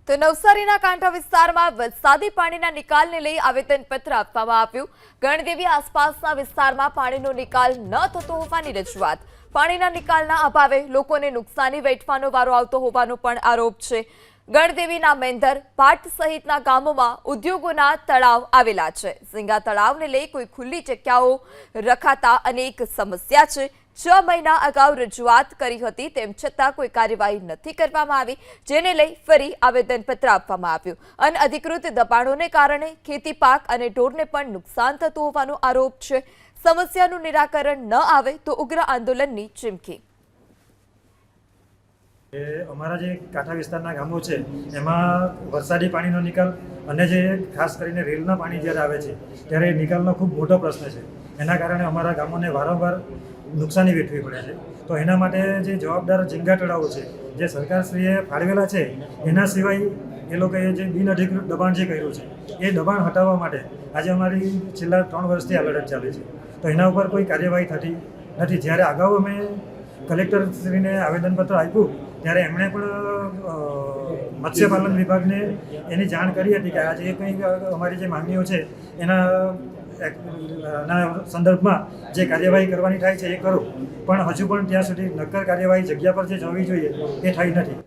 તો નવસારીના કાંઠા વિસ્તારમાં વરસાદી પાણીના નિકાલને લઈ આવેદનપત્ર આપવામાં આવ્યું। ગણદેવી આસપાસના વિસ્તારમાં પાણીનો નિકાલ ન થતો હોવાની રજૂઆત। પાણીના નિકાલના અભાવે લોકોને નુકસાની વેઠવાનો વારો આવતો હોવાનો પણ આરોપ છે। ગણદેવીના મેંદર, પાટ સહિતના ગામોમાં ઉદ્યોગોના તળાવ આવેલા છે। ઝીંગા તળાવને લઈ કોઈ ખુલ્લી જગ્યાઓ રખાતા અનેક સમસ્યા છે। 6 મહિના અગાઉ રજૂઆત કરી હતી, તેમ છતાં કોઈ કાર્યવાહી નથી કરવામાં આવી, જેને લઈ ફરી આવેદનપત્ર આપવામાં આવ્યું। અનઅધિકૃત દબાણોને કારણે ખેતી પાક અને ઢોરને પણ નુકસાન થતું હોવાનો આરોપ છે। સમસ્યાનું નિરાકરણ ન આવે તો ઉગ્ર આંદોલનની ચીમકી। અમારા જે કાંઠા વિસ્તારના ગામો છે એમાં વરસાદી પાણીનો નિકાલ અને જે ખાસ કરીને રેલના પાણી જ્યારે આવે છે ત્યારે નિકાલનો ખૂબ મોટો પ્રશ્ન છે। એના કારણે અમારા ગામોને વારંવાર નુકસાની વેઠવી પડે છે। તો એના માટે જે જવાબદાર ઝીંગા તળાવો છે જે સરકારશ્રીએ ફાળવેલા છે, એના સિવાય એ લોકોએ જે બિનઅધિકૃત દબાણ જે કર્યું છે એ દબાણ હટાવવા માટે આજે અમારી છેલ્લા 3 વર્ષથી આ લડત ચાલે છે। તો એના ઉપર કોઈ કાર્યવાહી થતી નથી। જ્યારે અગાઉ અમે કલેક્ટરશ્રીને આવેદનપત્ર આપ્યું ત્યારે એમણે પણ મત્સ્યપાલન વિભાગને એની જાણ કરી હતી કે આજે કંઈ અમારી જે માંગણીઓ છે એના સંદર્ભમાં જે કાર્યવાહી કરવાની થાય છે એ કરો, પણ હજુ પણ ત્યાં સુધી નક્કર કાર્યવાહી જગ્યા પર જે જવી જોઈએ એ થઈ નથી।